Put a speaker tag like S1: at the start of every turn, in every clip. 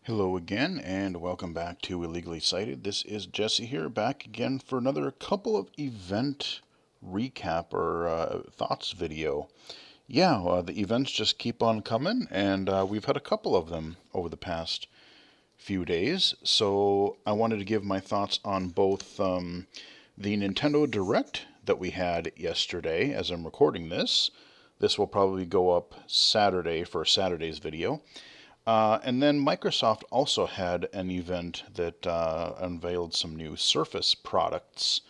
S1: Hello again, and welcome back to Illegally Cited. This is Jesse here, back again for another couple of event recap or thoughts video. The events just keep on coming, and we've had a couple of them over the past few days. So I wanted to give my thoughts on both the Nintendo Direct that we had yesterday as I'm recording this. This will probably go up Saturday for Saturday's video. And then Microsoft also had an event that unveiled some new Surface products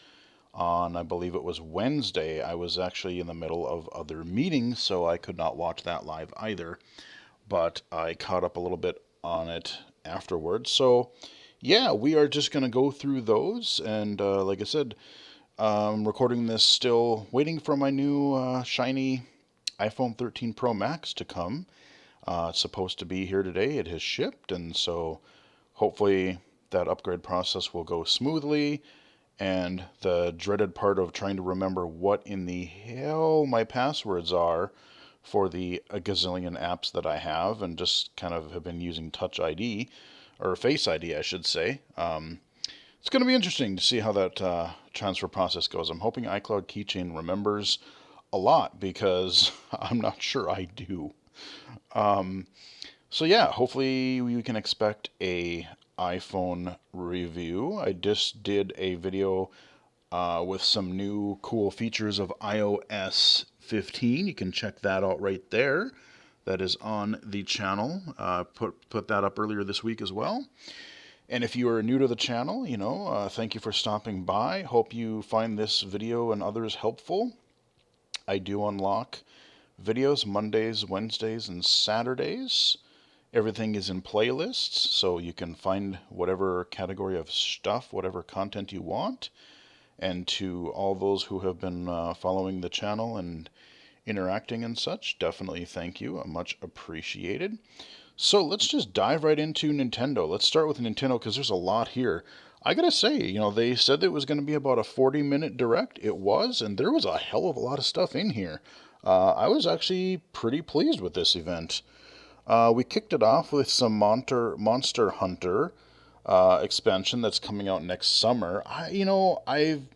S1: on, I believe it was Wednesday. I was actually in the middle of other meetings, so I could not watch that live either. But I caught up a little bit on it afterwards. So, yeah, we are just going to go through those. And like I said, I'm recording this still waiting for my new shiny iPhone 13 Pro Max to come. It's supposed to be here today. It has shipped, and so hopefully that upgrade process will go smoothly. And the dreaded part of trying to remember what in the hell my passwords are for the a gazillion apps that I have, and just kind of have been using Touch ID, or Face ID, I should say. It's going to be interesting to see how that transfer process goes. I'm hoping iCloud Keychain remembers a lot because I'm not sure I do. So yeah, hopefully we can expect a iPhone review. I just did a video with some new cool features of iOS 15. You can check that out right there. That is on the channel. Put that up earlier this week as well. And if you are new to the channel, thank you for stopping by. Hope you find this video and others helpful. I do unlock videos Mondays, Wednesdays, and Saturdays. Everything is in playlists, so you can find whatever category of stuff, whatever content you want. And to all those who have been following the channel and interacting and such, definitely thank you. Much appreciated. So let's just dive right into Nintendo. Let's start with Nintendo because there's a lot here. I gotta say, they said it was going to be about a 40-minute direct. It was, and there was a hell of a lot of stuff in here. I was actually pretty pleased with this event. We kicked it off with some Monster Hunter expansion that's coming out next summer. I've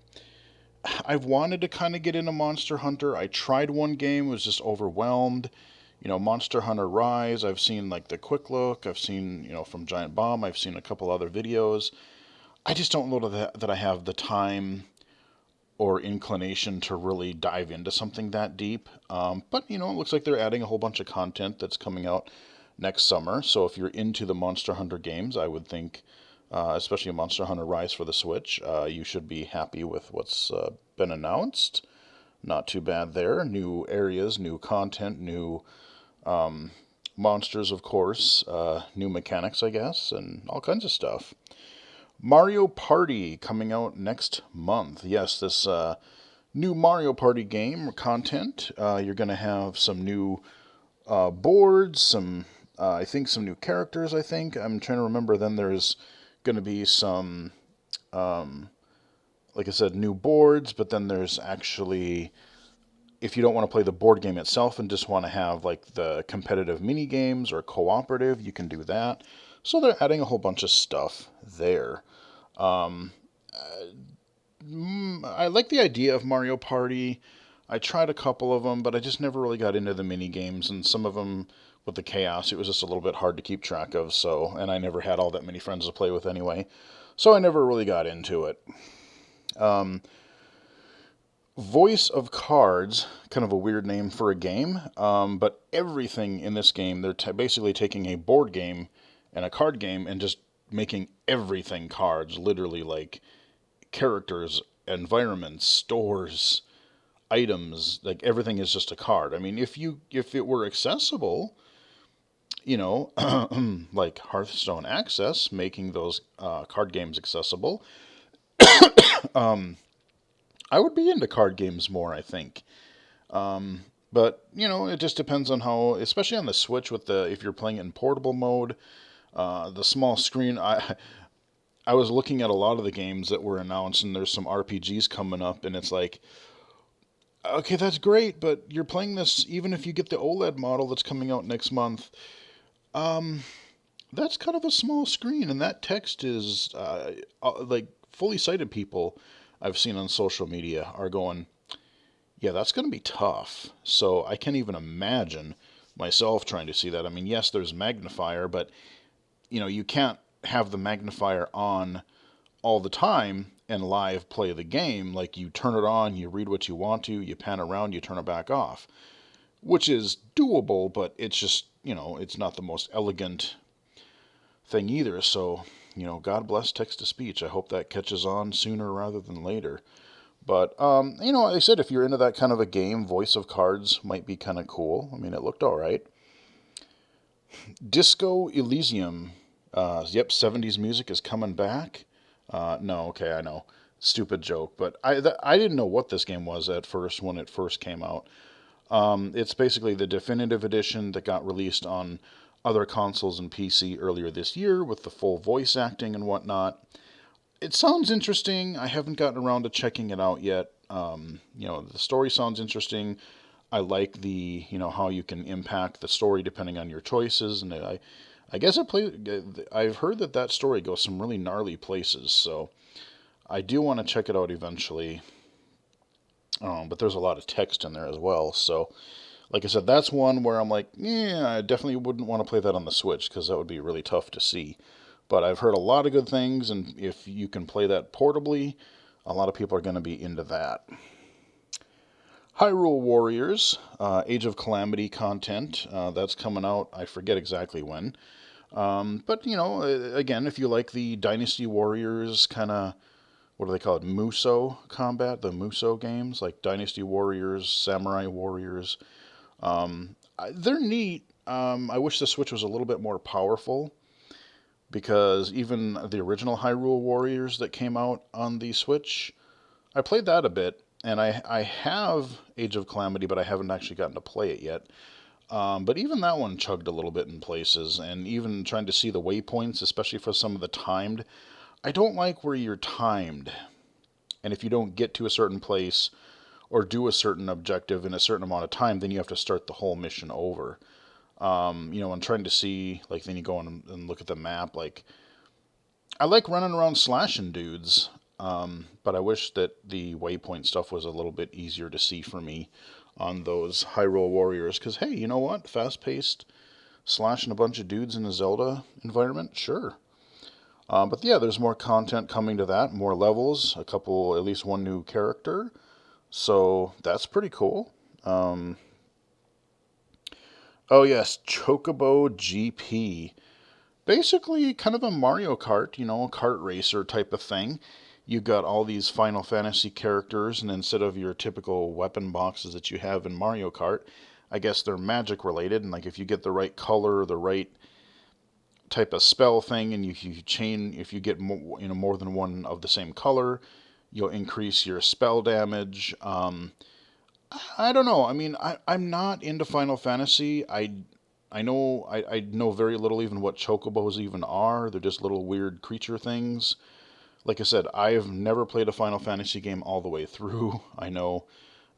S1: wanted to kind of get into Monster Hunter. I tried one game, was just overwhelmed. Monster Hunter Rise. I've seen like the quick look. I've seen from Giant Bomb. I've seen a couple other videos. I just don't know that I have the time or inclination to really dive into something that deep. But it looks like they're adding a whole bunch of content that's coming out next summer. So if you're into the Monster Hunter games, I would think, especially Monster Hunter Rise for the Switch, you should be happy with what's been announced. Not too bad there. New areas, new content, new monsters, of course, new mechanics, I guess, and all kinds of stuff. Mario Party coming out next month. Yes, this new Mario Party game content. You're going to have some new boards, I think some new characters. I'm trying to remember. Then there's going to be some, like I said, new boards. But then there's actually, if you don't want to play the board game itself and just want to have like the competitive mini games or cooperative, you can do that. So they're adding a whole bunch of stuff there. I like the idea of Mario Party. I tried a couple of them, but I just never really got into the mini games, and some of them with the chaos, it was just a little bit hard to keep track of. So, and I never had all that many friends to play with anyway, so I never really got into it. Voice of Cards, kind of a weird name for a game, but everything in this game, they're basically taking a board game and a card game and just making everything cards, literally like characters, environments, stores, items, like everything is just a card. I mean, if it were accessible, like Hearthstone Access, making those card games accessible, I would be into card games more, I think. But it just depends on how, especially on the Switch with if you're playing it in portable mode, the small screen. I was looking at a lot of the games that were announced, and there's some RPGs coming up, and it's like, okay, that's great, but you're playing this even if you get the OLED model that's coming out next month. That's kind of a small screen, and that text is like fully sighted people I've seen on social media are going, yeah, that's going to be tough. So I can't even imagine myself trying to see that. I mean, yes, there's magnifier, but you can't have the magnifier on all the time and live play the game. Like you turn it on, you read what you want to, you pan around, you turn it back off, which is doable, but it's just, it's not the most elegant thing either. So, God bless text to speech. I hope that catches on sooner rather than later. But, like I said, if you're into that kind of a game, Voice of Cards might be kind of cool. I mean, it looked all right. Disco Elysium. Yep, 70s music is coming back. No, okay, I know. Stupid joke, but I didn't know what this game was at first when it first came out. It's basically the definitive edition that got released on other consoles and PC earlier this year with the full voice acting and whatnot. It sounds interesting. I haven't gotten around to checking it out yet. The story sounds interesting. I like how you can impact the story depending on your choices, and I guess I've heard that story goes some really gnarly places, so I do want to check it out eventually. But there's a lot of text in there as well, so like I said, that's one where I'm like, yeah, I definitely wouldn't want to play that on the Switch because that would be really tough to see. But I've heard a lot of good things, and if you can play that portably, a lot of people are going to be into that. Hyrule Warriors, Age of Calamity content, that's coming out, I forget exactly when. But, again, if you like the Dynasty Warriors kind of, what do they call it, Muso combat, the Muso games, like Dynasty Warriors, Samurai Warriors, they're neat. I wish the Switch was a little bit more powerful because even the original Hyrule Warriors that came out on the Switch, I played that a bit, and I have Age of Calamity, but I haven't actually gotten to play it yet. But even that one chugged a little bit in places, and even trying to see the waypoints, especially for some of the timed, I don't like where you're timed. And if you don't get to a certain place or do a certain objective in a certain amount of time, then you have to start the whole mission over. And trying to see, like, then you go and look at the map. Like, I like running around slashing dudes, but I wish that the waypoint stuff was a little bit easier to see for me on those Hyrule Warriors. Because, hey, you know what? Fast paced, slashing a bunch of dudes in a Zelda environment? Sure. But yeah, there's more content coming to that, more levels, at least one new character. So that's pretty cool. Oh, yes, Chocobo GP. Basically, kind of a Mario Kart, a kart racer type of thing. You got all these Final Fantasy characters, and instead of your typical weapon boxes that you have in Mario Kart, I guess they're magic related. And like if you get the right color, the right type of spell thing, and if you get more than one of the same color, you'll increase your spell damage. I don't know. I mean, I'm not into Final Fantasy. I know very little even what chocobos even are. They're just little weird creature things. Like I said, I have never played a Final Fantasy game all the way through. I know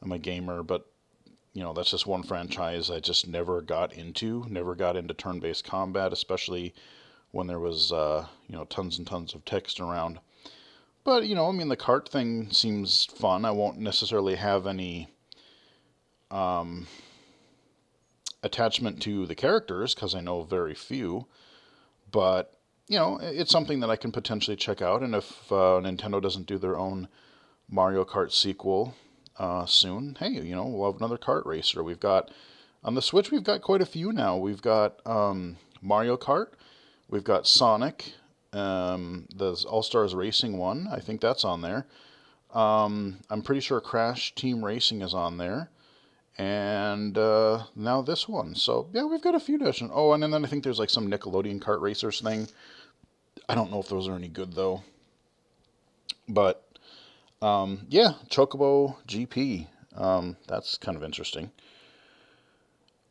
S1: I'm a gamer, but that's just one franchise I just never got into. Never got into turn-based combat, especially when there was tons and tons of text around. But I mean, the cart thing seems fun. I won't necessarily have any attachment to the characters because I know very few. But it's something that I can potentially check out. And if Nintendo doesn't do their own Mario Kart sequel soon, hey, we'll have another kart racer. We've got on the Switch, we've got quite a few now. We've got Mario Kart, we've got Sonic, the All Stars Racing one. I think that's on there. I'm pretty sure Crash Team Racing is on there. And now this one. So, yeah, we've got a few different. Oh, and then I think there's like some Nickelodeon kart racers thing. I don't know if those are any good, though. But, yeah, Chocobo GP. That's kind of interesting.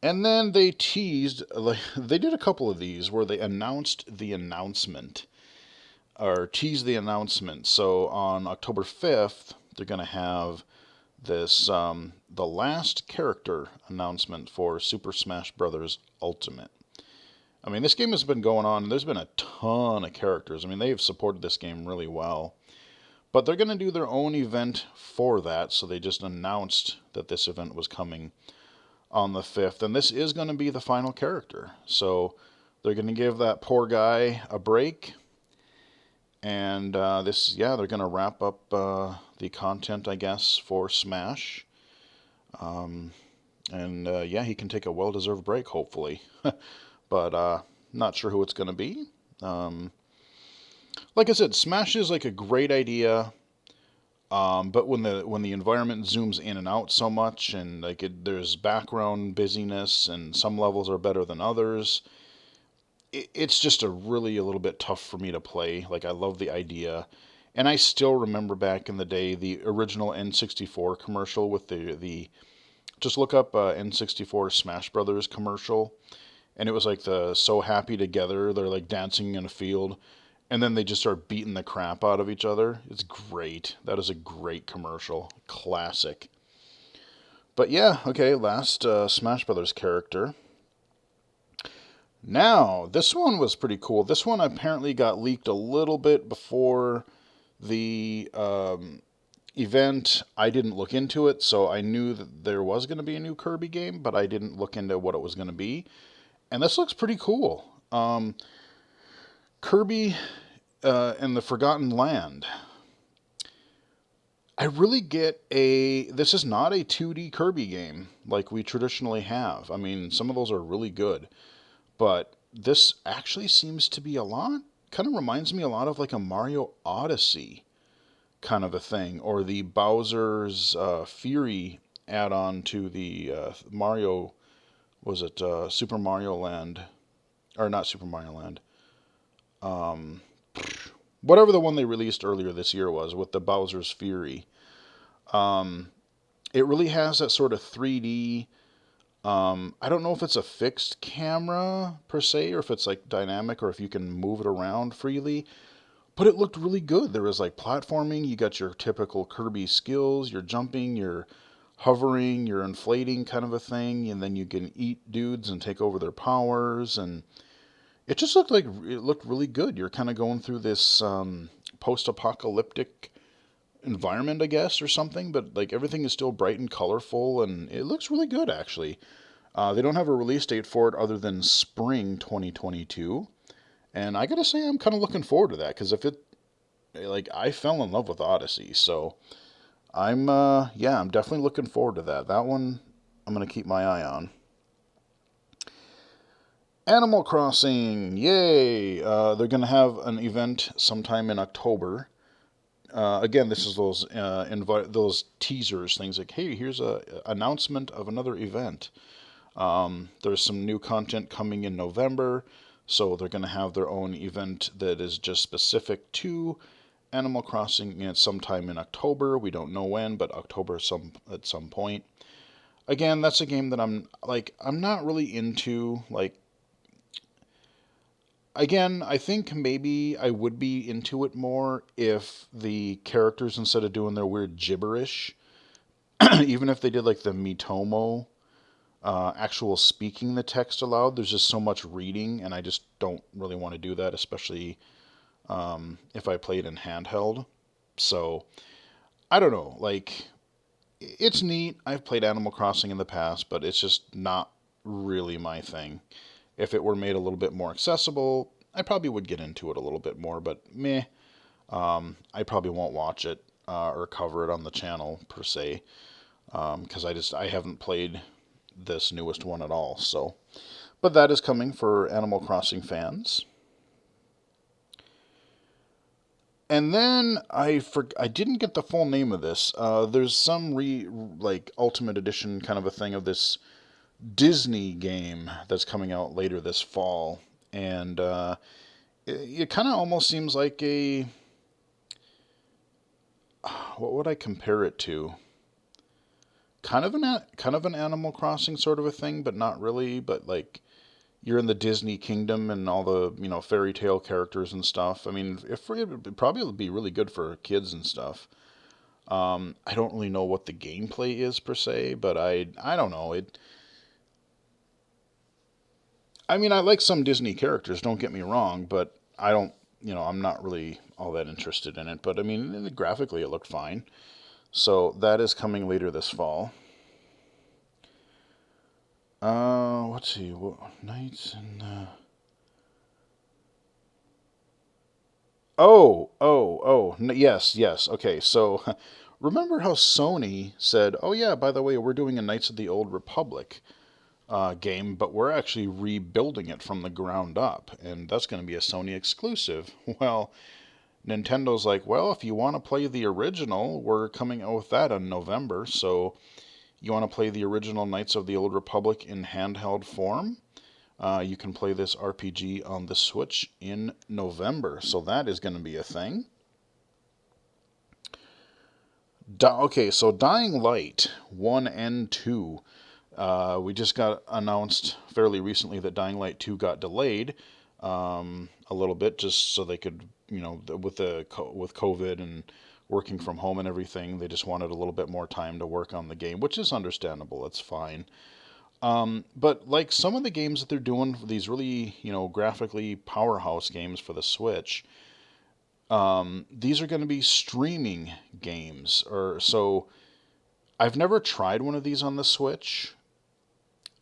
S1: And then they teased, like, they did a couple of these where they announced the announcement, or teased the announcement. So on October 5th, they're going to have this the last character announcement for Super Smash Bros. Ultimate. I mean, this game has been going on. There's been a ton of characters. I mean, they have supported this game really well. But they're going to do their own event for that, so they just announced that this event was coming on the 5th, and this is going to be the final character. So they're going to give that poor guy a break, and they're going to wrap up the content, I guess, for Smash. He can take a well-deserved break, hopefully. But not sure who it's going to be. Like I said, Smash is like a great idea. But when the environment zooms in and out so much, and there's background busyness, and some levels are better than others, it's just a little bit tough for me to play. Like, I love the idea, and I still remember back in the day the original N64 commercial with the just look up N64 Smash Brothers commercial, and it was like the so happy together, they're like dancing in a field, and then they just start beating the crap out of each other. It's great. That is a great commercial. Classic. But yeah, okay, last Smash Brothers character. Now, this one was pretty cool. This one apparently got leaked a little bit before the event. I didn't look into it, so I knew that there was going to be a new Kirby game, but I didn't look into what it was going to be. And this looks pretty cool. Kirby and the Forgotten Land. I really get this is not a 2D Kirby game like we traditionally have. I mean, some of those are really good, but this actually seems to be kind of reminds me a lot of like a Mario Odyssey kind of a thing, or the Bowser's Fury add-on to the Mario, was it Super Mario Land, or not Super Mario Land, whatever the one they released earlier this year was with the Bowser's Fury. It really has that sort of 3D. I don't know if it's a fixed camera per se, or if it's like dynamic, or if you can move it around freely. But it looked really good. There was like platforming. You got your typical Kirby skills. You're jumping, you're hovering, you're inflating kind of a thing, and then you can eat dudes and take over their powers. And it just looked really good. You're kind of going through this post-apocalyptic environment, I guess, or something. But like everything is still bright and colorful, and it looks really good actually. They don't have a release date for it other than spring 2022. And I gotta say, I'm kind of looking forward to that, because I fell in love with Odyssey, so I'm definitely looking forward to that. That one, I'm gonna keep my eye on. Animal Crossing, yay! They're gonna have an event sometime in October. Again, this is those teasers, things like, hey, here's a announcement of another event. There's some new content coming in November. So they're going to have their own event that is just specific to Animal Crossing sometime in October. We don't know when, but October at some point. Again, that's a game that I'm not really into. Again, I think maybe I would be into it more if the characters, instead of doing their weird gibberish, even if they did like the Mitomo actual speaking the text aloud. There's just so much reading, and I just don't really want to do that, especially if I play it in handheld. So, I don't know. It's neat. I've played Animal Crossing in the past, but it's just not really my thing. If it were made a little bit more accessible, I probably would get into it a little bit more, but meh. I probably won't watch it or cover it on the channel, per se, because I haven't played this newest one at all. So, but that is coming for Animal Crossing fans. And then I didn't get the full name of this. There's some Ultimate Edition kind of a thing of this Disney game that's coming out later this fall, and it kind of almost seems like what would I compare it to? Kind of an Animal Crossing sort of a thing, but not really. But like, you're in the Disney kingdom and all the fairy tale characters and stuff. I mean, it probably would be really good for kids and stuff. I don't really know what the gameplay is per se, but I don't know it. I mean, I like some Disney characters, don't get me wrong, but I don't, I'm not really all that interested in it. But I mean, graphically, it looked fine. So that is coming later this fall. Let's see, what nights and yes, yes. Okay, so remember how Sony said, "Oh yeah, by the way, we're doing a Knights of the Old Republic game, but we're actually rebuilding it from the ground up, and that's going to be a Sony exclusive." Well, Nintendo's like, "Well, if you want to play the original, we're coming out with that in November. So you want to play the original Knights of the Old Republic in handheld form? You can play this RPG on the Switch in November." So that is going to be a thing. Okay, so Dying Light 1 and 2. We just got announced fairly recently that Dying Light 2 got delayed a little bit, just so they could, with COVID and working from home and everything, they just wanted a little bit more time to work on the game, which is understandable. It's fine. But like some of the games that they're doing, these really, graphically powerhouse games for the Switch, these are going to be streaming games. Or so I've never tried one of these on the Switch,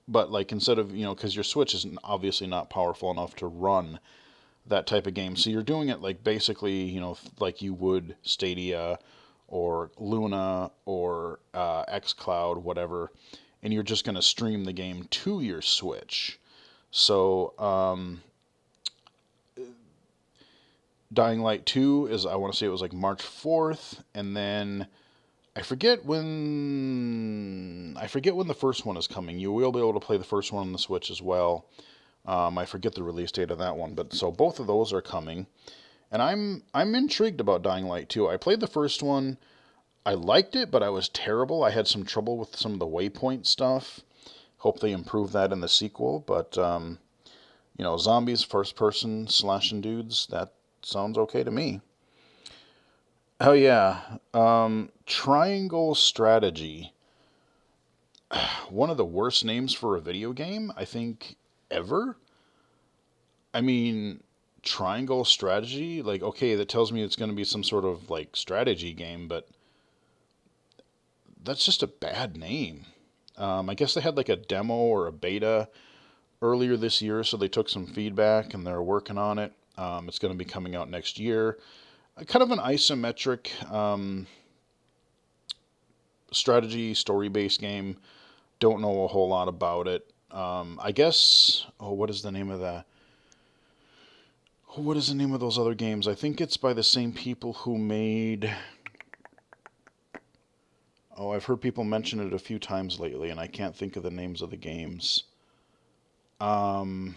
S1: but like instead of, because your Switch is obviously not powerful enough to run that type of game. So you're doing it like basically, like you would Stadia or Luna or xCloud, whatever, and you're just going to stream the game to your Switch. So Dying Light 2 is, I want to say it was like March 4th, and then I forget when the first one is coming. You will be able to play the first one on the Switch as well. I forget the release date of that one, but so both of those are coming, and I'm intrigued about Dying Light 2. I played the first one. I liked it, but I was terrible. I had some trouble with some of the waypoint stuff. Hope they improve that in the sequel, but zombies, first person slashing dudes, that sounds okay to me. Oh yeah, Triangle Strategy. One of the worst names for a video game, I think, ever. I mean, Triangle Strategy, like, okay, that tells me it's going to be some sort of like strategy game, but that's just a bad name. I guess they had like a demo or a beta earlier this year, so they took some feedback and they're working on it. It's going to be coming out next year. Kind of an isometric strategy, story based game. Don't know a whole lot about it. I guess. Oh, what is the name of that? What is the name of those other games? I think it's by the same people who made. Oh, I've heard people mention it a few times lately, and I can't think of the names of the games. Um,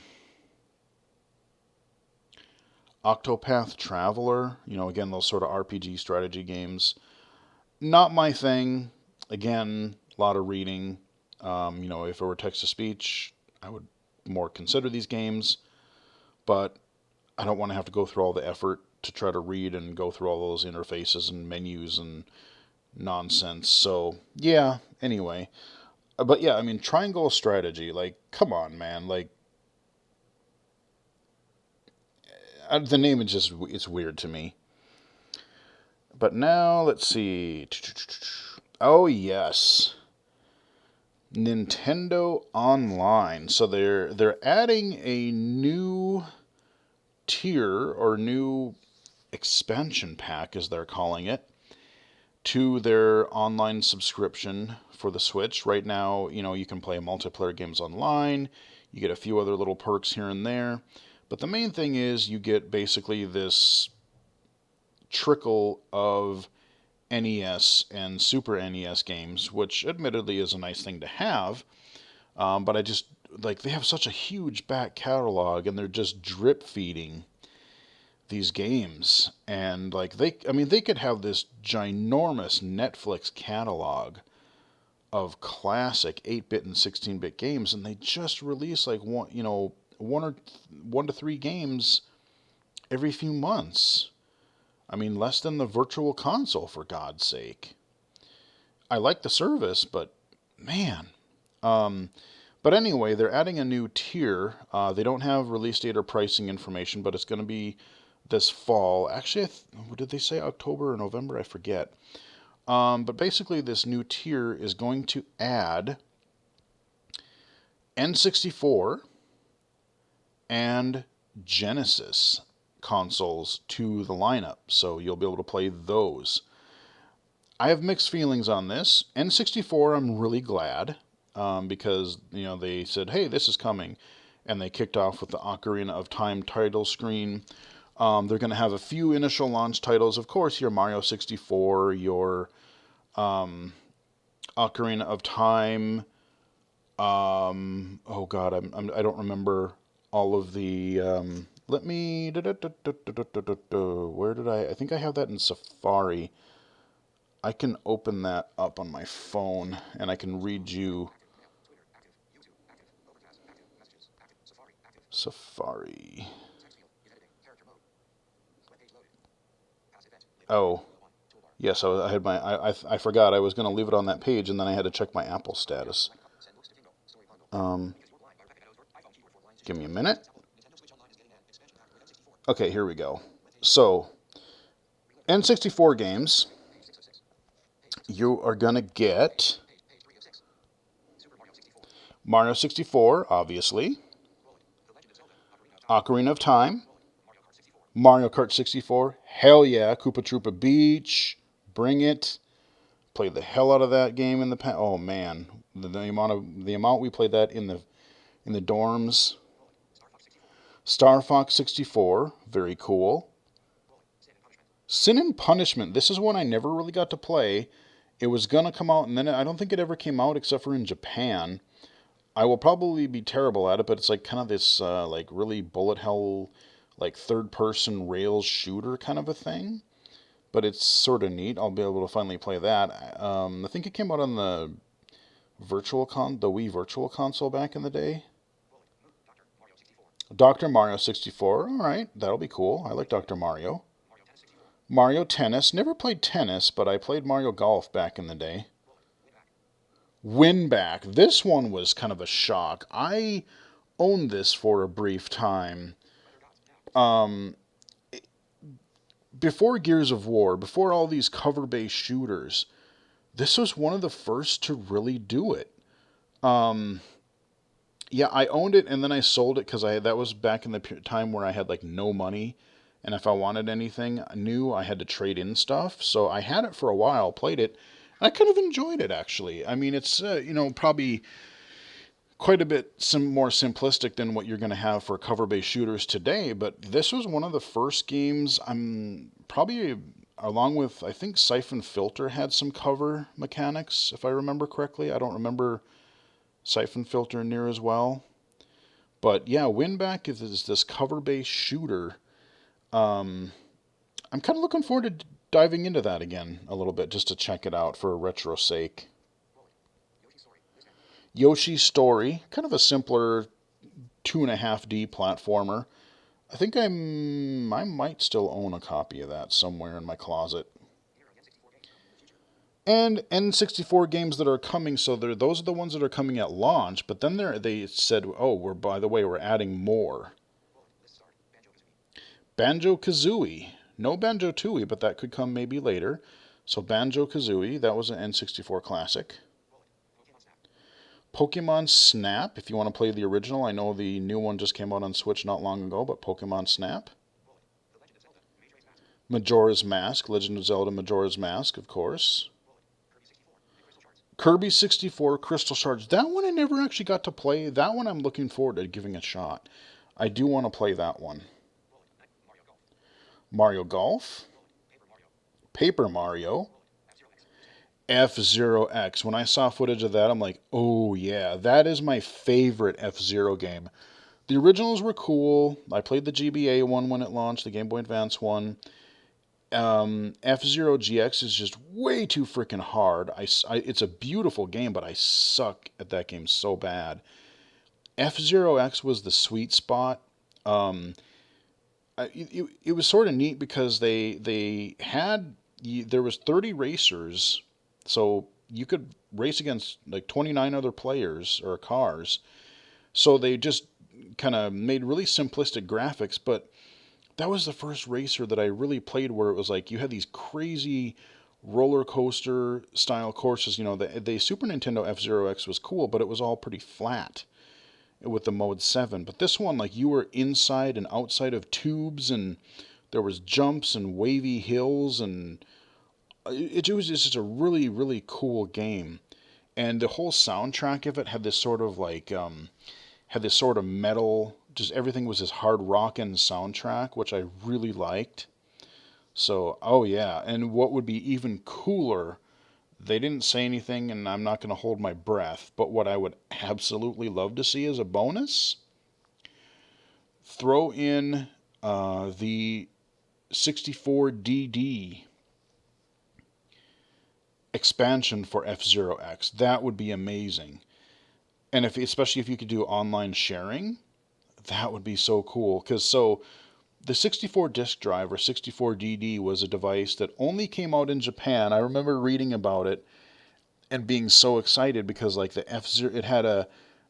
S1: Octopath Traveler, again, those sort of RPG strategy games. Not my thing. Again, a lot of reading. If it were text to speech, I would more consider these games, but I don't want to have to go through all the effort to try to read and go through all those interfaces and menus and nonsense. So, yeah, anyway. But yeah, I mean, Triangle Strategy, like, come on, man. Like, the name is just, it's weird to me. But now, let's see. Oh, yes. Nintendo Online. So they're adding a new tier or new expansion pack, as they're calling it, to their online subscription for the Switch. Right now, you can play multiplayer games online. You get a few other little perks here and there. But the main thing is you get basically this trickle of NES and Super NES games, which admittedly is a nice thing to have. But I just, like, they have such a huge back catalog and they're just drip feeding these games. And, like, they could have this ginormous Netflix catalog of classic 8-bit and 16-bit games, and they just release, like, one to three games every few months. I mean, less than the Virtual Console, for God's sake. I like the service, but man. But anyway, they're adding a new tier. They don't have release date or pricing information, but it's going to be this fall. Actually, what did they say? October or November? I forget. But basically, this new tier is going to add N64 and Genesis consoles to the lineup, so you'll be able to play those. I have mixed feelings on this. N64, I'm really glad because they said, "Hey, this is coming," and they kicked off with the Ocarina of Time title screen. They're going to have a few initial launch titles, of course, your Mario 64, your Ocarina of Time. Oh God, I don't remember all of the. Let me. Where did I? I think I have that in Safari. I can open that up on my phone and I can read you. Safari. Oh, yes, I had my. I forgot I was going to leave it on that page and then I had to check my Apple status. Give me a minute. Okay, here we go. So, N64 games, you are going to get Mario 64, obviously, Ocarina of Time, Mario Kart 64, hell yeah, Koopa Troopa Beach, bring it. Played the hell out of that game in the past. Oh man, the amount we played that in the dorms. Star Fox 64, very cool. Sin and Punishment. This is one I never really got to play. It was gonna come out, and then I don't think it ever came out except for in Japan. I will probably be terrible at it, but it's like kind of this like really bullet hell, like third person rails shooter kind of a thing. But it's sort of neat. I'll be able to finally play that. I think it came out on the the Wii Virtual Console back in the day. Dr. Mario 64. All right, that'll be cool. I like Dr. Mario. Mario Tennis. Never played tennis, but I played Mario Golf back in the day. Winback. This one was kind of a shock. I owned this for a brief time. Before Gears of War, before all these cover-based shooters, this was one of the first to really do it. Yeah, I owned it and then I sold it because that was back in the time where I had like no money, and if I wanted anything new, I had to trade in stuff. So I had it for a while, played it, and I kind of enjoyed it actually. I mean, it's probably quite a bit more simplistic than what you're going to have for cover-based shooters today, but this was one of the first games. I'm probably along with I think Siphon Filter had some cover mechanics if I remember correctly. I don't remember Siphon Filter near as well. But yeah, Winback is this cover-based shooter. I'm kind of looking forward to diving into that again a little bit just to check it out for a retro sake. Yoshi's Story, kind of a simpler 2.5D platformer. I think I might still own a copy of that somewhere in my closet. And N64 games that are coming, so those are the ones that are coming at launch, but then they said, oh, by the way, we're adding more. Banjo-Kazooie. No Banjo-Tooie, but that could come maybe later. So Banjo-Kazooie, that was an N64 classic. Pokemon Snap, if you want to play the original. I know the new one just came out on Switch not long ago, but Pokemon Snap. Majora's Mask, Legend of Zelda Majora's Mask, of course. Kirby 64 Crystal Shards. That one I never actually got to play. That one I'm looking forward to giving a shot. I do want to play that one. Mario Golf. Paper Mario. F-Zero X. When I saw footage of that, I'm like, oh yeah, that is my favorite F-Zero game. The originals were cool. I played the GBA one when it launched, the Game Boy Advance one. F-Zero GX is just way too freaking hard. It's a beautiful game, but I suck at that game so bad. F-Zero X was the sweet spot. It was sort of neat because there was 30 racers, so you could race against like 29 other players or cars. So they just kind of made really simplistic graphics, but that was the first racer that I really played where it was like you had these crazy roller coaster style courses. You know, the Super Nintendo F-Zero X was cool, but it was all pretty flat with the Mode 7. But this one, like, you were inside and outside of tubes, and there was jumps and wavy hills, and it was just a really, really cool game. And the whole soundtrack of it had this sort of like, had this sort of metal, just everything was this hard rockin' soundtrack, which I really liked. So, oh yeah, and what would be even cooler, they didn't say anything, and I'm not going to hold my breath, but what I would absolutely love to see as a bonus, throw in the 64DD expansion for F-Zero X. That would be amazing. And if, especially if you could do online sharing, that would be so cool. Because the 64 disk drive or 64DD was a device that only came out in Japan. I remember reading about it and being so excited because like the F-Zero,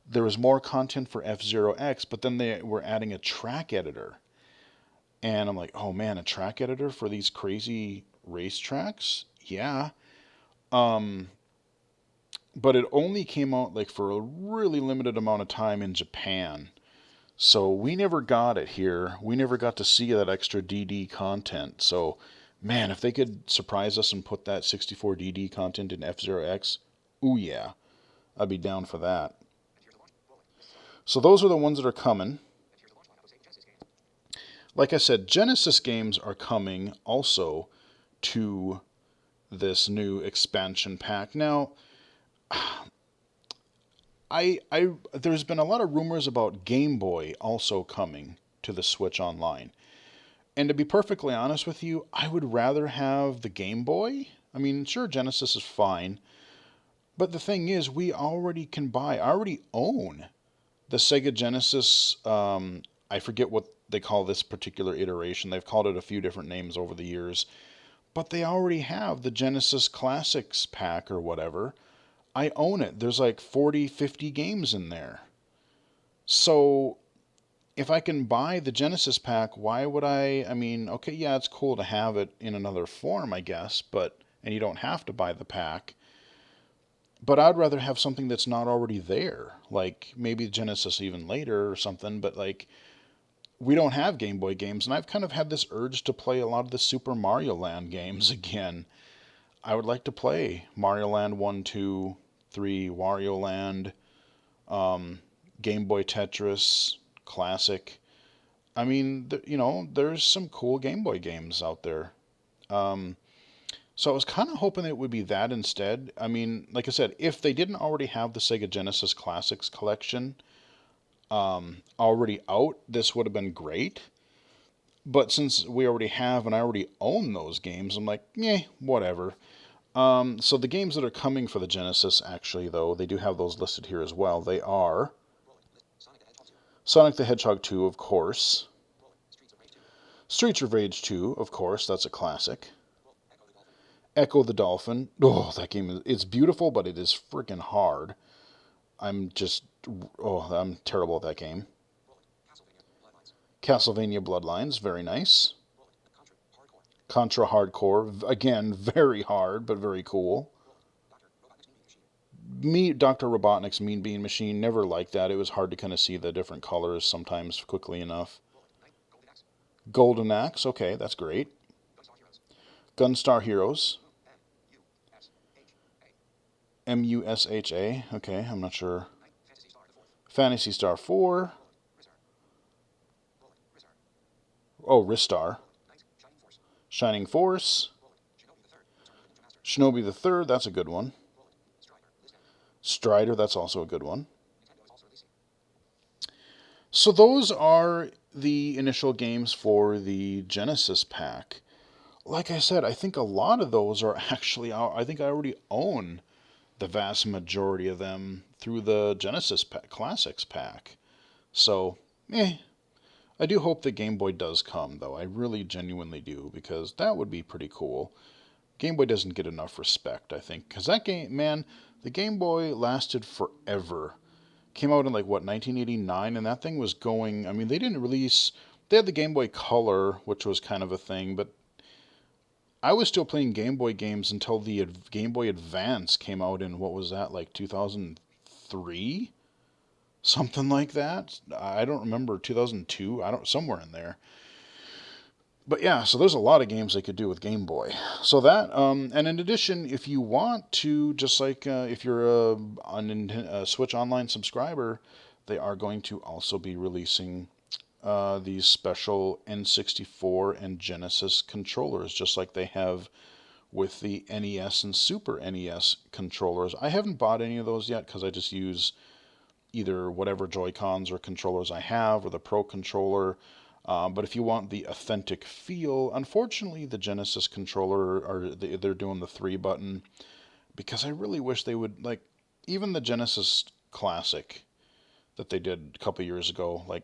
S1: there was more content for F-Zero X, but then they were adding a track editor. And I'm like, oh man, a track editor for these crazy racetracks? Yeah. Um, but it only came out like for a really limited amount of time in Japan. So we never got it here. We never got to see that extra DD content. So, man, if they could surprise us and put that 64 DD content in F-Zero X, ooh yeah, I'd be down for that. So those are the ones that are coming. Like I said, Genesis games are coming also to this new expansion pack. Now, there's been a lot of rumors about Game Boy also coming to the Switch Online. And to be perfectly honest with you, I would rather have the Game Boy. I mean, sure, Genesis is fine. But the thing is, I already own the Sega Genesis. I forget what they call this particular iteration. They've called it a few different names over the years. But they already have the Genesis Classics pack or whatever. I own it. There's like 40, 50 games in there. So if I can buy the Genesis pack, why would I? I mean, okay, yeah, it's cool to have it in another form, I guess, but and you don't have to buy the pack. But I'd rather have something that's not already there, like maybe Genesis even later or something. But like we don't have Game Boy games, and I've kind of had this urge to play a lot of the Super Mario Land games again. I would like to play Mario Land 1, 2, 3, Wario Land, Game Boy Tetris, Classic. I mean, there's some cool Game Boy games out there. Um, so I was kind of hoping it would be that instead. I mean, like I said, if they didn't already have the Sega Genesis Classics collection already out, this would have been great. But since we already have and I already own those games, I'm like, whatever. So the games that are coming for the Genesis, actually, though, they do have those listed here as well. They are Sonic the Hedgehog 2, of course. Streets of Rage 2, of course, that's a classic. Echo the Dolphin. Oh, that game it's beautiful, but it is freaking hard. I'm just I'm terrible at that game. Castlevania Bloodlines, very nice. Contra Hardcore, again, very hard, but very cool. Dr. Robotnik's Mean Bean Machine, never liked that. It was hard to kind of see the different colors sometimes quickly enough. Golden Axe, okay, that's great. Gunstar Heroes. Musha, okay, I'm not sure. Fantasy Star 4. Oh, Ristar. Shining Force. Shinobi the Third, that's a good one. Strider, that's also a good one. So those are the initial games for the Genesis pack. Like I said, I think a lot of those are actually out. I think I already own the vast majority of them through the Genesis Classics pack. So, I do hope the Game Boy does come, though. I really genuinely do, because that would be pretty cool. Game Boy doesn't get enough respect, I think, because that game, man, the Game Boy lasted forever. Came out in like what 1989, and that thing was going. I mean, they didn't release. They had the Game Boy Color, which was kind of a thing, but I was still playing Game Boy games until the Game Boy Advance came out in what was that, like 2003, something like that. I don't remember 2002. I don't somewhere in there. But yeah, so there's a lot of games they could do with Game Boy. So that, and in addition, if you want to, just like if you're a Switch Online subscriber, they are going to also be releasing these special N64 and Genesis controllers, just like they have with the NES and Super NES controllers. I haven't bought any of those yet because I just use either whatever Joy-Cons or controllers I have or the Pro controller. But if you want the authentic feel, unfortunately, the Genesis controller they're doing the 3-button because I really wish they would like even the Genesis Classic that they did a couple years ago. Like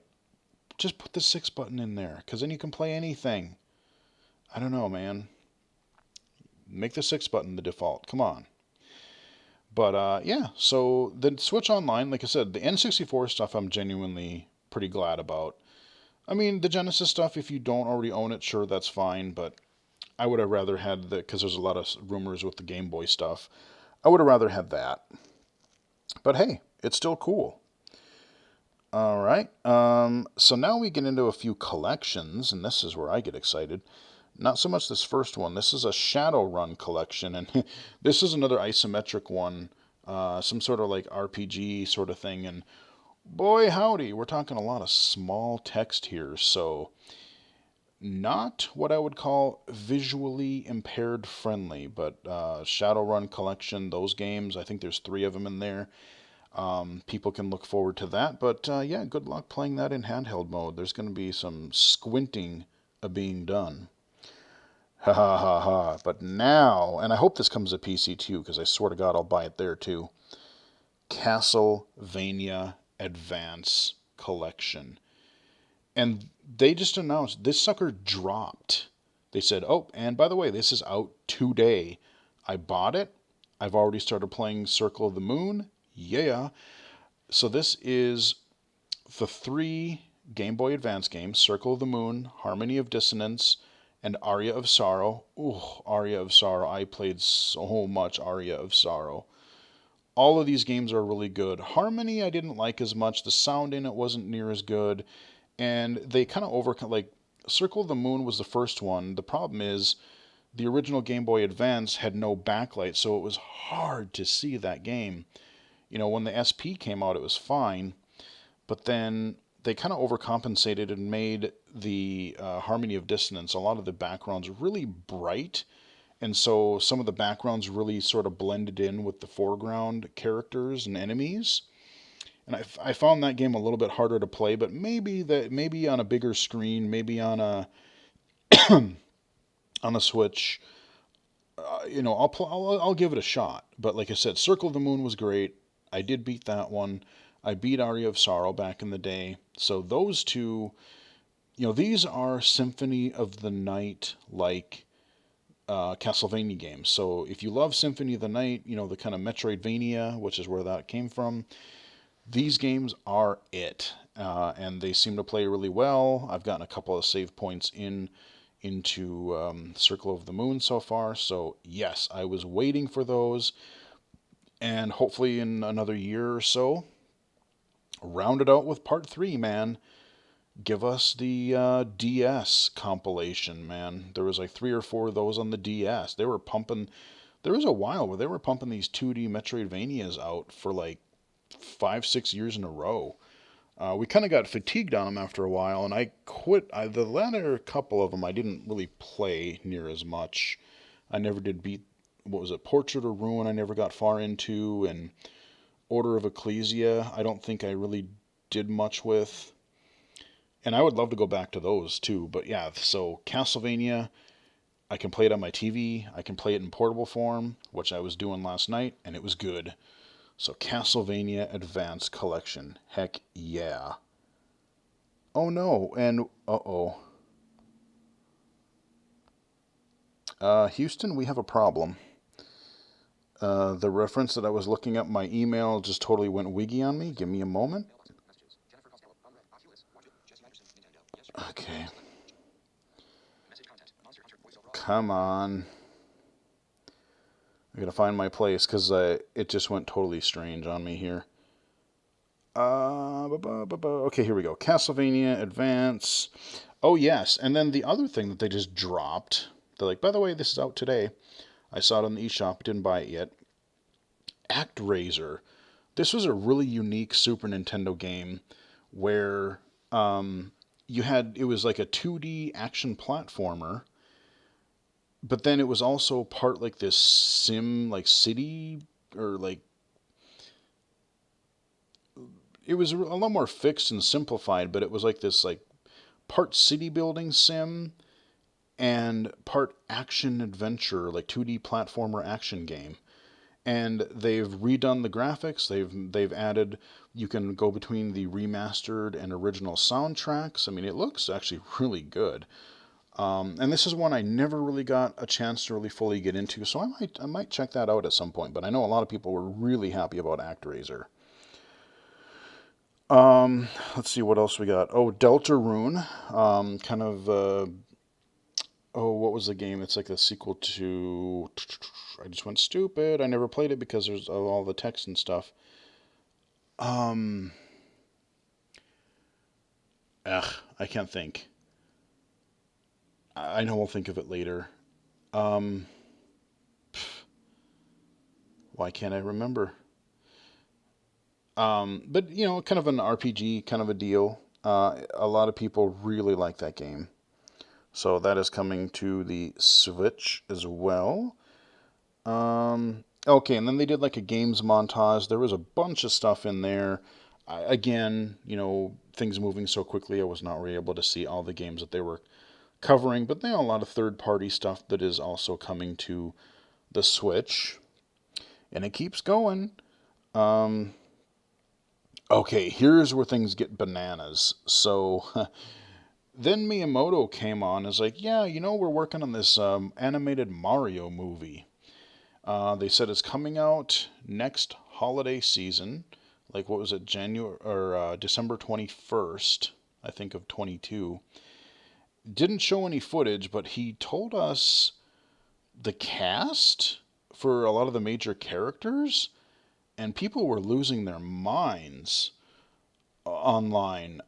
S1: just put the 6-button in there because then you can play anything. I don't know, man. Make the 6-button the default. Come on. But yeah, so the Switch Online, like I said, the N64 stuff I'm genuinely pretty glad about. I mean, the Genesis stuff, if you don't already own it, sure, that's fine, but I would have rather had the, because there's a lot of rumors with the Game Boy stuff. I would have rather had that. But hey, it's still cool. All right. So now we get into a few collections, and this is where I get excited. Not so much this first one. This is a Shadowrun collection, and this is another isometric one, some sort of like RPG sort of thing. And boy, howdy, we're talking a lot of small text here, so not what I would call visually impaired friendly, but Shadowrun collection, those games, I think there's 3 of them in there. People can look forward to that, but yeah, good luck playing that in handheld mode. There's going to be some squinting being done. Ha ha ha ha. But now, and I hope this comes to PC too, because I swear to God I'll buy it there too. Castlevania Advance Collection. And they just announced this sucker dropped. They said, oh, and by the way, this is out today. I bought it. I've already started playing Circle of the Moon. Yeah. So this is the 3 Game Boy Advance games, Circle of the Moon, Harmony of Dissonance, and Aria of Sorrow. Ooh, Aria of Sorrow. I played so much Aria of Sorrow. All of these games are really good. Harmony I didn't like as much. The sound in it wasn't near as good. And they kind of overcome, like, Circle of the Moon was the first one. The problem is the original Game Boy Advance had no backlight, so it was hard to see that game. You know, when the SP came out, it was fine. But then they kind of overcompensated and made the Harmony of Dissonance, a lot of the backgrounds really bright. And so some of the backgrounds really sort of blended in with the foreground characters and enemies. And I found that game a little bit harder to play, but maybe on a bigger screen, maybe on a Switch, you know, I'll give it a shot. But like I said, Circle of the Moon was great. I did beat that one. I beat Aria of Sorrow back in the day. So those two, you know, these are Symphony of the Night like Castlevania games. So if you love Symphony of the Night, you know, the kind of Metroidvania, which is where that came from, these games are it. And they seem to play really well. I've gotten a couple of save points into Circle of the Moon so far. So yes, I was waiting for those. And hopefully in another year or so, round it out with part 3, man. Give us the DS compilation, man. There was like 3 or 4 of those on the DS. They were pumping. There was a while where they were pumping these 2D Metroidvanias out for like 5, 6 years in a row. We kind of got fatigued on them after a while, and I quit. The latter couple of them I didn't really play near as much. I never did beat, what was it, Portrait of Ruin I never got far into, and Order of Ecclesia I don't think I really did much with. And I would love to go back to those too. But yeah, so Castlevania, I can play it on my TV. I can play it in portable form, which I was doing last night, and it was good. So Castlevania Advance Collection. Heck yeah. Oh no, and uh-oh. Houston, we have a problem. The reference that I was looking up my email just totally went wiggy on me. Give me a moment. Okay. Come on. I gotta find my place because it just went totally strange on me here. Okay, here we go. Castlevania Advance. Oh, yes. And then the other thing that they just dropped, they're like, by the way, this is out today. I saw it on the eShop, didn't buy it yet. ActRaiser. This was a really unique Super Nintendo game where it was like a 2D action platformer, but then it was also part like this sim, like city, or like, it was a lot more fixed and simplified, but it was like this, like, part city building sim and part action adventure, like 2D platformer action game. And they've redone the graphics. They've added, you can go between the remastered and original soundtracks. I mean, it looks actually really good. And this is one I never really got a chance to really fully get into, so I might check that out at some point. But I know a lot of people were really happy about ActRaiser. Let's see what else we got. Oh, Deltarune, kind of. Oh, what was the game? It's like the sequel to. I just went stupid. I never played it because there's all the text and stuff. Um, I can't think. I know I'll think of it later. Um, why can't I remember? But kind of an RPG kind of a deal. A lot of people really like that game. So that is coming to the Switch as well. Okay, and then they did like a games montage. There was a bunch of stuff in there. Again, things moving so quickly, I was not really able to see all the games that they were covering, but they have a lot of third-party stuff that is also coming to the Switch, and it keeps going. Um, okay, here's where things get bananas. So then Miyamoto came on and was like, yeah, we're working on this animated Mario movie. They said it's coming out next holiday season. Like, what was it, January or December 21st, I think, of 22. Didn't show any footage, but he told us the cast for a lot of the major characters, and people were losing their minds online.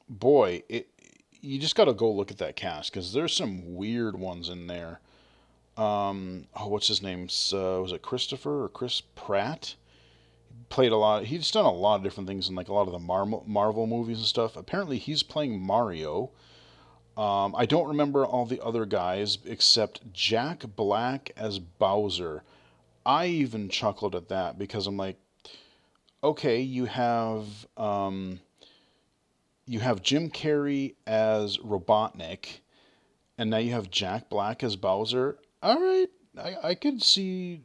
S1: Boy, you just got to go look at that cast because there's some weird ones in there. What's his name? Was it Christopher or Chris Pratt? Played a lot. He's done a lot of different things in like a lot of the Marvel movies and stuff. Apparently, he's playing Mario. I don't remember all the other guys except Jack Black as Bowser. I even chuckled at that because I'm like, okay, you have Jim Carrey as Robotnik, and now you have Jack Black as Bowser. All right, I could see.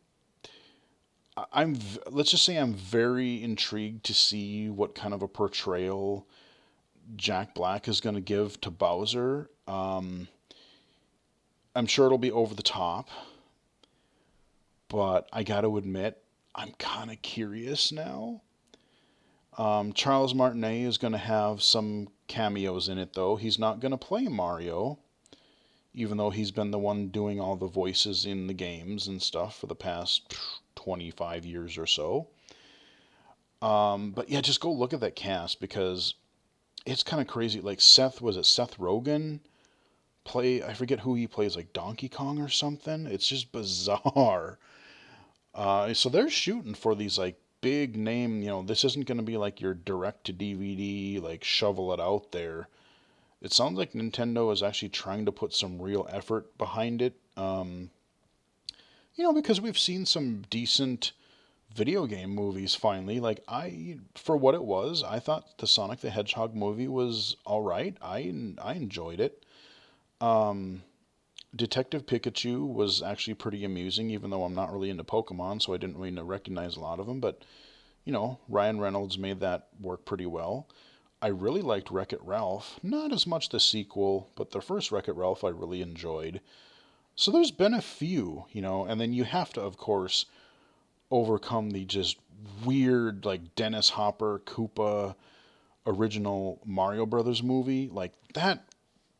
S1: Let's just say I'm very intrigued to see what kind of a portrayal Jack Black is going to give to Bowser. I'm sure it'll be over the top, but I got to admit, I'm kind of curious now. Charles Martinet is going to have some cameos in it, though. He's not going to play Mario, even though he's been the one doing all the voices in the games and stuff for the past 25 years or so. But yeah, just go look at that cast because it's kind of crazy. Like was it Seth Rogen? I forget who he plays, like Donkey Kong or something. It's just bizarre. So they're shooting for these like big name. This isn't going to be like your direct to DVD, like shovel it out there. It sounds like Nintendo is actually trying to put some real effort behind it. Because we've seen some decent video game movies finally. Like for what it was, I thought the Sonic the Hedgehog movie was all right. I enjoyed it. Detective Pikachu was actually pretty amusing, even though I'm not really into Pokemon, so I didn't really recognize a lot of them. But Ryan Reynolds made that work pretty well. I really liked Wreck-It Ralph. Not as much the sequel, but the first Wreck-It Ralph I really enjoyed. So there's been a few, and then you have to, of course, overcome the just weird, like Dennis Hopper, Koopa, original Mario Brothers movie. Like that,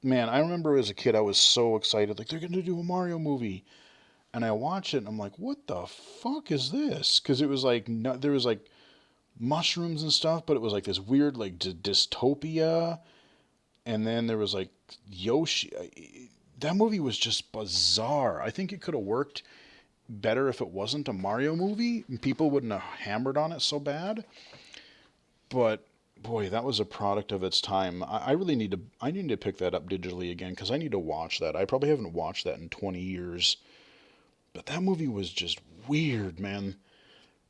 S1: man, I remember as a kid I was so excited, like they're going to do a Mario movie. And I watch it and I'm like, what the fuck is this? Because it was like, no, there was like mushrooms and stuff, but it was like this weird, like dystopia. And then there was like Yoshi. That movie was just bizarre. I think it could have worked better if it wasn't a Mario movie. People wouldn't have hammered on it so bad. But boy, that was a product of its time. I really need to. I need to pick that up digitally again because I need to watch that. I probably haven't watched that in 20 years. But that movie was just weird, man.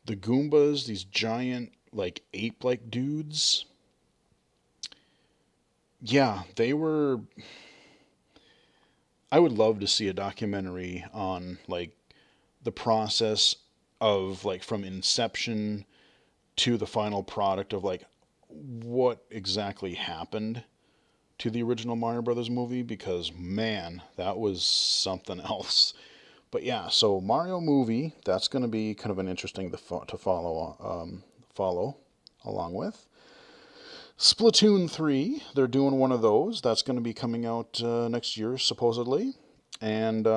S1: The Goombas, these giant like ape-like dudes. Yeah, they were. I would love to see a documentary on like the process of like from inception to the final product of like what exactly happened to the original Mario Brothers movie because man, that was something else. But yeah, so Mario movie, that's going to be kind of an interesting to follow along with. Splatoon 3, they're doing one of those. That's going to be coming out next year, supposedly. And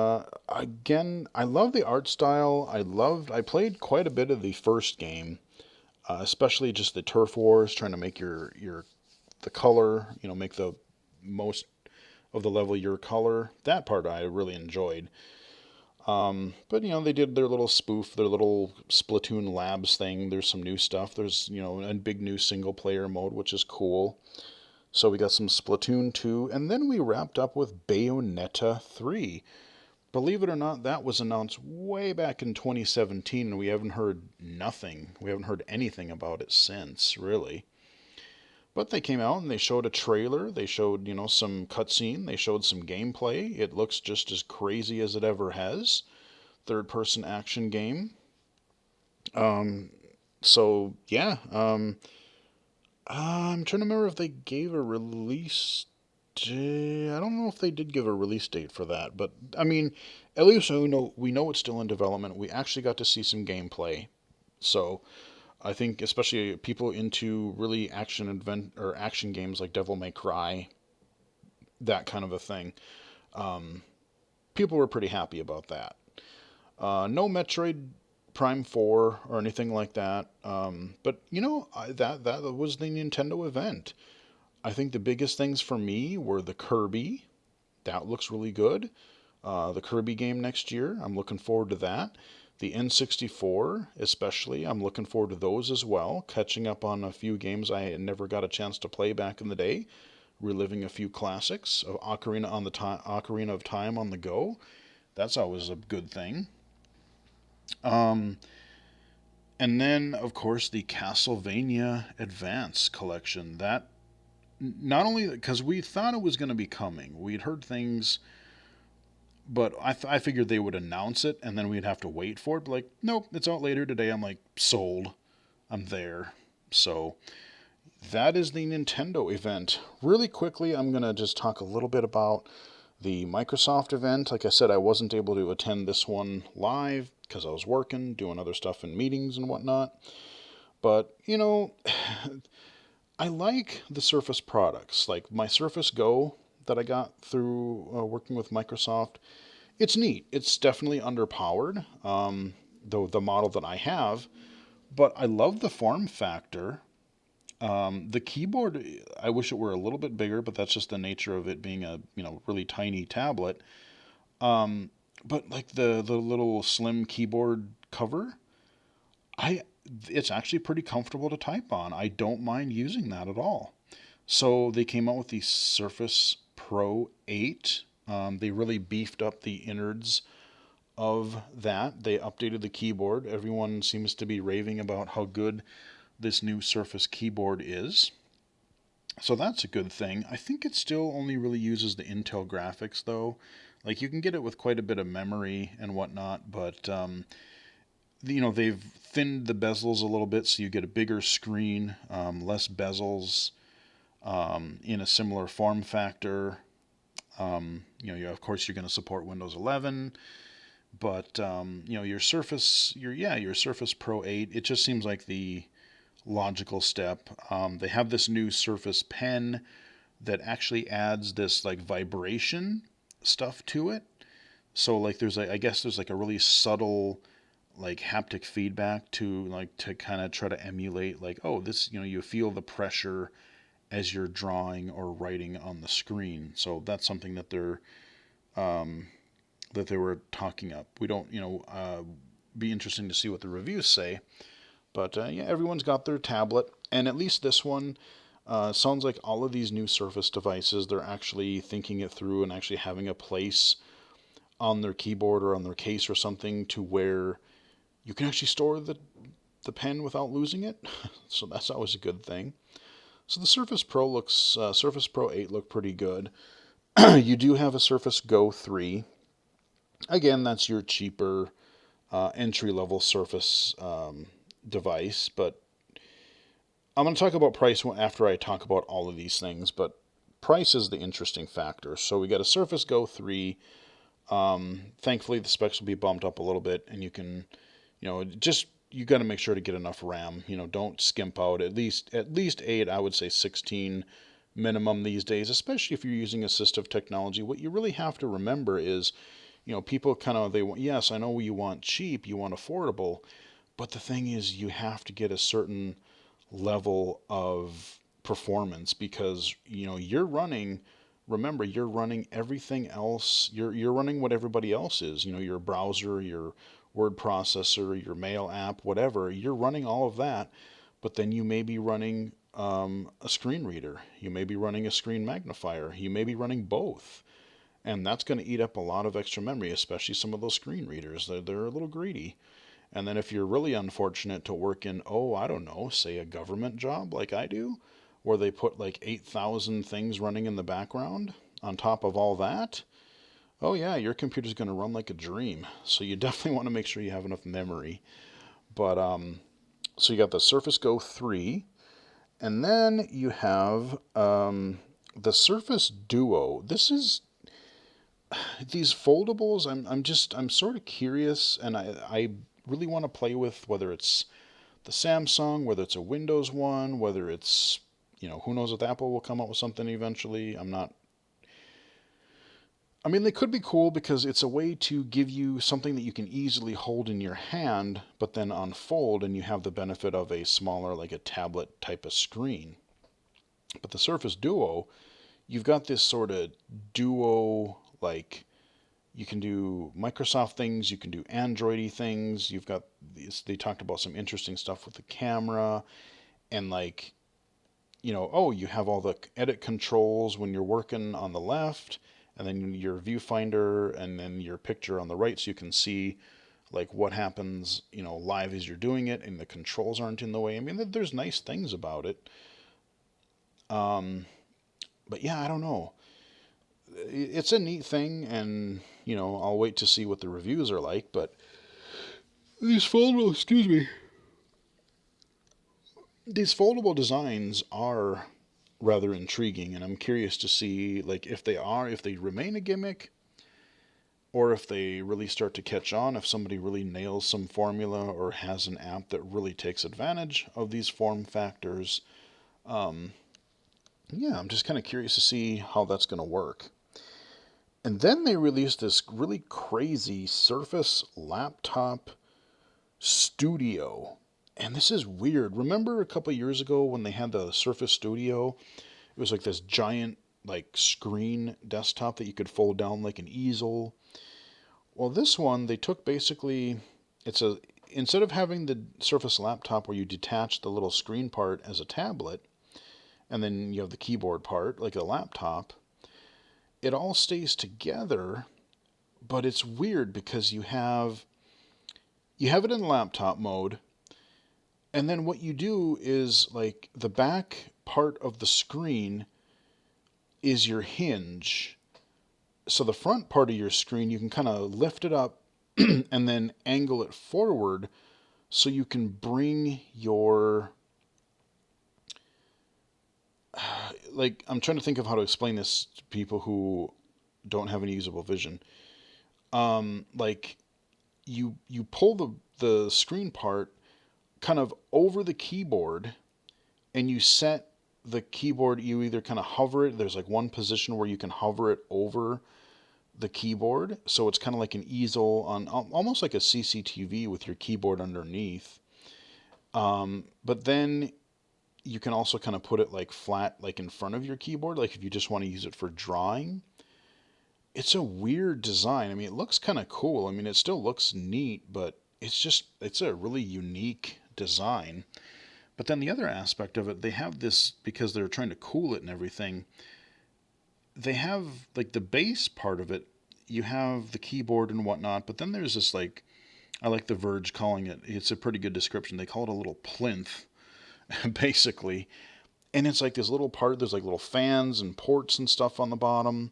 S1: again, I love the art style. I played quite a bit of the first game, especially just the turf wars, trying to make the color, make the most of the level your color. That part I really enjoyed. But they did their little spoof, their little Splatoon Labs thing. There's some new stuff. There's a big new single player mode, which is cool. So we got some Splatoon 2, and then we wrapped up with Bayonetta 3. Believe it or not, that was announced way back in 2017, and we haven't heard nothing. We haven't heard anything about it since, really. But they came out and they showed a trailer. They showed, some cutscene. They showed some gameplay. It looks just as crazy as it ever has. Third-person action game. Um, so yeah, I'm trying to remember if they gave a release. I don't know if they did give a release date for that, but I mean, at least we know it's still in development. We actually got to see some gameplay, so I think especially people into really action games like Devil May Cry, that kind of a thing. Um, People were pretty happy about that. No Metroid Prime 4 or anything like that. But that was the Nintendo event. I think the biggest things for me were the Kirby. That looks really good. The Kirby game next year. I'm looking forward to that. The N64, especially, I'm looking forward to those as well. Catching up on a few games I never got a chance to play back in the day. Reliving a few classics of Ocarina of Time on the go. That's always a good thing. Um, and then, of course, the Castlevania Advance collection. That not only because we thought it was going to be coming, we'd heard things, but I figured they would announce it and then we'd have to wait for it. But like, nope, it's out later today. I'm like, sold. I'm there. So that is the Nintendo event. Really quickly, I'm going to just talk a little bit about the Microsoft event. Like I said, I wasn't able to attend this one live because I was working, doing other stuff in meetings and whatnot. But, I like the Surface products. Like my Surface Go that I got through working with Microsoft. It's neat. It's definitely underpowered, the model that I have. But I love the form factor. The keyboard, I wish it were a little bit bigger, but that's just the nature of it being a really tiny tablet. Um, but like the little slim keyboard cover, I it's actually pretty comfortable to type on. I don't mind using that at all. So they came out with the Surface Pro 8. They really beefed up the innards of that. They updated the keyboard. Everyone seems to be raving about how good this new Surface keyboard is. So that's a good thing. I think it still only really uses the Intel graphics though. Like you can get it with quite a bit of memory and whatnot, but they've thinned the bezels a little bit so you get a bigger screen, less bezels. in a similar form factor. Of course, you're going to support Windows 11, but your Surface, your Surface Pro 8. It just seems like the logical step. They have this new Surface Pen that actually adds this like vibration stuff to it. So like I guess there's like a really subtle like haptic feedback to kind of try to emulate like, oh, this, you feel the pressure as you're drawing or writing on the screen. So that's something that they were talking up. We don't, be interesting to see what the reviews say. But yeah, everyone's got their tablet, and at least this one sounds like all of these new Surface devices, they're actually thinking it through and actually having a place on their keyboard or on their case or something to where you can actually store the pen without losing it. So that's always a good thing. So the Surface Pro 8 look pretty good. You do have a Surface Go 3. Again, that's your cheaper entry level Surface device, but I'm going to talk about price after I talk about all of these things, but price is the interesting factor. So we got a Surface Go 3. Thankfully, the specs will be bumped up a little bit, and you can, you got to make sure to get enough RAM. Don't skimp out. At least 8. I would say 16 minimum these days, especially if you're using assistive technology. What you really have to remember is, people yes, I know you want cheap, you want affordable, but the thing is, you have to get a certain level of performance because you're running everything else. You're running what everybody else is. Your browser, your word processor, your mail app, whatever. You're running all of that, but then you may be running a screen reader. You may be running a screen magnifier. You may be running both. And that's going to eat up a lot of extra memory, especially some of those screen readers. They're a little greedy. And then if you're really unfortunate to work in, I don't know, say a government job like I do, where they put like 8,000 things running in the background on top of all that, oh yeah, your computer's going to run like a dream. So you definitely want to make sure you have enough memory. But so you got the Surface Go 3, and then you have the Surface Duo. These foldables. I'm sort of curious, and I really want to play with whether it's the Samsung, whether it's a Windows one, whether it's, who knows if Apple will come up with something eventually. I mean, they could be cool because it's a way to give you something that you can easily hold in your hand, but then unfold, and you have the benefit of a smaller, like a tablet type of screen. But the Surface Duo, you've got this sort of duo, like, you can do Microsoft things, you can do Android-y things. You've got these, they talked about some interesting stuff with the camera, and like, you have all the edit controls when you're working on the left, and then your viewfinder, and then your picture on the right, so you can see like what happens, live as you're doing it, and the controls aren't in the way. I mean, there's nice things about it. But yeah, I don't know. It's a neat thing, and I'll wait to see what the reviews are like. But these foldable designs are rather intriguing, and I'm curious to see like if they remain a gimmick, or if they really start to catch on, if somebody really nails some formula or has an app that really takes advantage of these form factors. Yeah, I'm just kind of curious to see how that's going to work. And then they released this really crazy Surface Laptop Studio. And this is weird. Remember a couple years ago when they had the Surface Studio? It was like this giant like screen desktop that you could fold down like an easel. Well, this one they took basically instead of having the Surface Laptop where you detach the little screen part as a tablet and then you have the keyboard part like a laptop, it all stays together, but it's weird because you have it in laptop mode, and then what you do is like the back part of the screen is your hinge. So the front part of your screen, you can kind of lift it up and then angle it forward so you can bring your like, I'm trying to think of how to explain this to people who don't have any usable vision. Like, you pull the screen part kind of over the keyboard, and you set the keyboard. You either kind of hover it. There's like one position where you can hover it over the keyboard, so it's kind of like an easel on, almost like a CCTV with your keyboard underneath. But then you can also kind of put it like flat, like in front of your keyboard, like if you just want to use it for drawing. It's a weird design. I mean, it looks kind of cool. I mean, it still looks neat, but it's a really unique design. But then the other aspect of it, they have this, because they're trying to cool it and everything, they have like the base part of it. You have the keyboard and whatnot, but then there's this, like, I like The Verge calling it, it's a pretty good description. They call it a little plinth, basically. And it's like this little part, there's like little fans and ports and stuff on the bottom.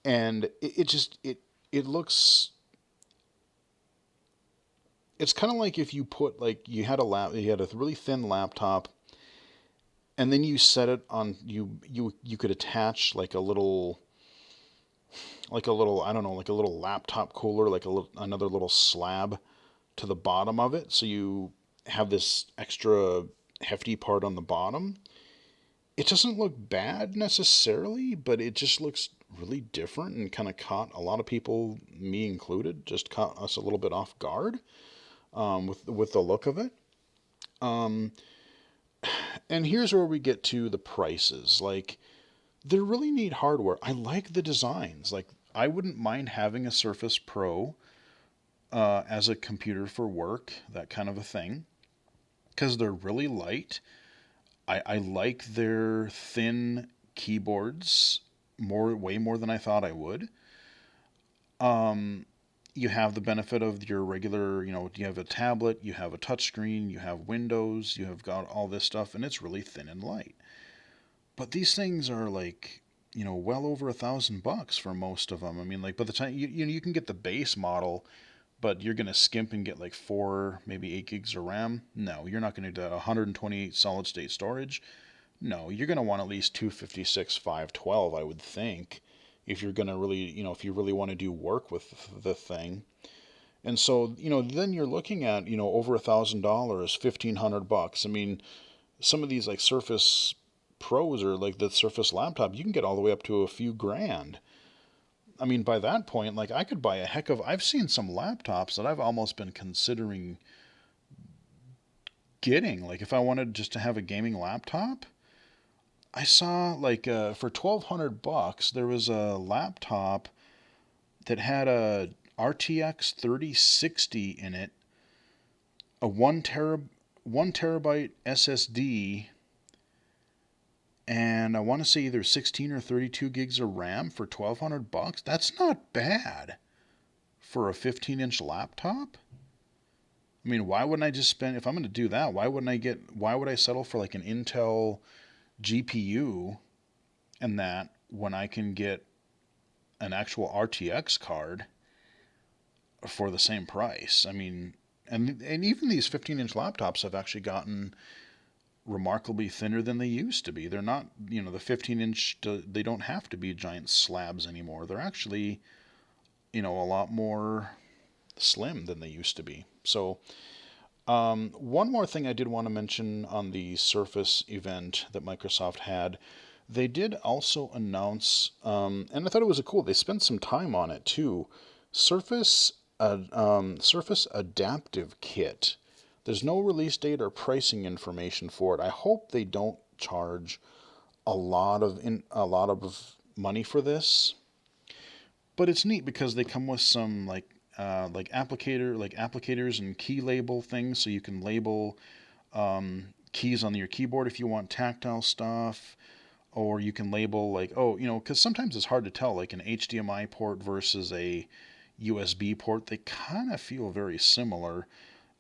S1: And it looks, it's kind of like if you put, like, you had a really thin laptop, and then you set it on, you could attach like a little, I don't know, like a little laptop cooler, like another little slab to the bottom of it, so you have this extra hefty part on the bottom. It doesn't look bad necessarily, but it just looks really different, and kind of caught a lot of people, me included, just caught us a little bit off guard, with the look of it. Um, and here's where we get to the prices. Like, they're really neat hardware. I like the designs. Like, I wouldn't mind having a Surface Pro as a computer for work, that kind of a thing, because they're really light. I like their thin keyboards way more than I thought I would. Um, you have the benefit of your regular, you have a tablet, you have a touchscreen, you have Windows, you have got all this stuff, and it's really thin and light. But these things are like, well over $1,000 for most of them. I mean, like, by the time you can get the base model, but you're gonna skimp and get like 4, maybe 8 gigs of RAM. No, you're not gonna do 128 solid state storage. No, you're gonna want at least 256, 512, I would think, if you're gonna really, if you really want to do work with the thing. And so, then you're looking at, over $1,000, $1,500. I mean, some of these like Surface Pros, or like the Surface laptop, you can get all the way up to a few grand. I mean, by that point, like, I could buy a heck of. I've seen some laptops that I've almost been considering getting. Like, if I wanted just to have a gaming laptop, I saw like for $1,200 there was a laptop that had a RTX 3060 in it, a 1 terabyte SSD, and I want to say either 16 or 32 gigs of RAM for $1,200. That's not bad for a 15-inch laptop. I mean, why wouldn't I just spend, if I'm going to do that, why would I settle for like an Intel GPU and that, when I can get an actual RTX card for the same price? I mean, and even these 15-inch laptops have actually gotten remarkably thinner than they used to be. They're not, the 15-inch, they don't have to be giant slabs anymore. They're actually, a lot more slim than they used to be. So, one more thing I did want to mention on the Surface event that Microsoft had, they did also announce, and I thought it was cool. They spent some time on it too. Surface, Surface Adaptive Kit. There's no release date or pricing information for it. I hope they don't charge a lot of money for this, but it's neat because they come with some applicators and key label things, so you can label keys on your keyboard if you want tactile stuff, or you can label like, because sometimes it's hard to tell, like an HDMI port versus a USB port. They kind of feel very similar,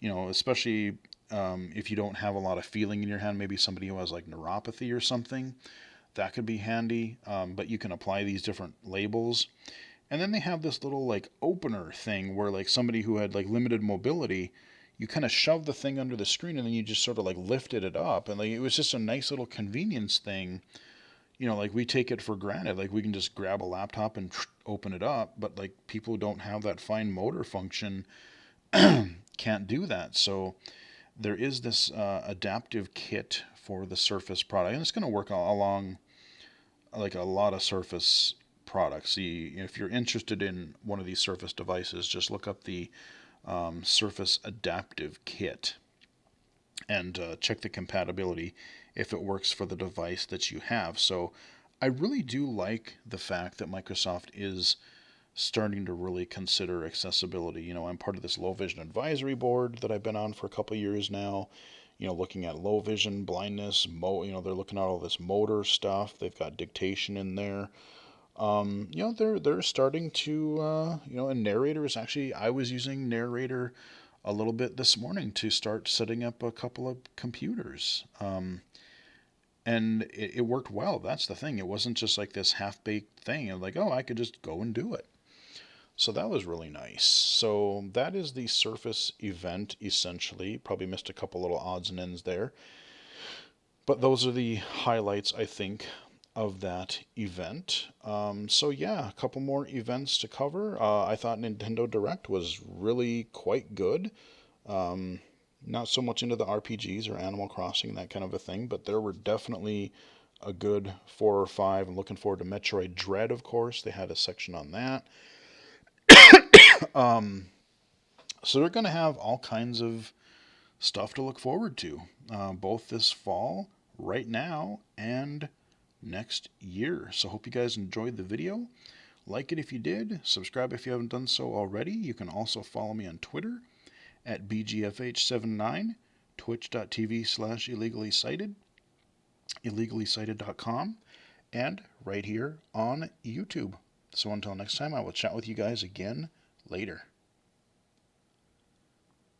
S1: especially if you don't have a lot of feeling in your hand. Maybe somebody who has like neuropathy or something, that could be handy. But you can apply these different labels. And then they have this little like opener thing where, like, somebody who had like limited mobility, you kind of shove the thing under the screen and then you just sort of like lifted it up. And like, it was just a nice little convenience thing, like we take it for granted. Like we can just grab a laptop and open it up, but like people who don't have that fine motor function can't do that. So there is this adaptive kit for the Surface product, and it's going to work along like a lot of Surface products. If you're interested in one of these Surface devices, just look up the Surface Adaptive Kit and check the compatibility if it works for the device that you have. So I really do like the fact that Microsoft is starting to really consider accessibility. I'm part of this low vision advisory board that I've been on for a couple of years now. Looking at low vision, blindness, they're looking at all this motor stuff. They've got dictation in there. They're starting to, and narrator is actually, I was using narrator a little bit this morning to start setting up a couple of computers. And it worked well. That's the thing. It wasn't just like this half-baked thing. It was like, oh, I could just go and do it. So that was really nice. So that is the Surface event, essentially. Probably missed a couple little odds and ends there. But those are the highlights, I think, of that event. So yeah, a couple more events to cover. I thought Nintendo Direct was really quite good. Not so much into the RPGs or Animal Crossing, that kind of a thing, but there were definitely a good 4 or 5. I'm looking forward to Metroid Dread, of course. They had a section on that. So they're going to have all kinds of stuff to look forward to, both this fall, right now, and next year. So hope you guys enjoyed the video. Like it if you did. Subscribe if you haven't done so already. You can also follow me on Twitter at BGFH79, twitch.tv/illegally-cited, illegally-cited.com, and right here on YouTube. So until next time, I will chat with you guys again later.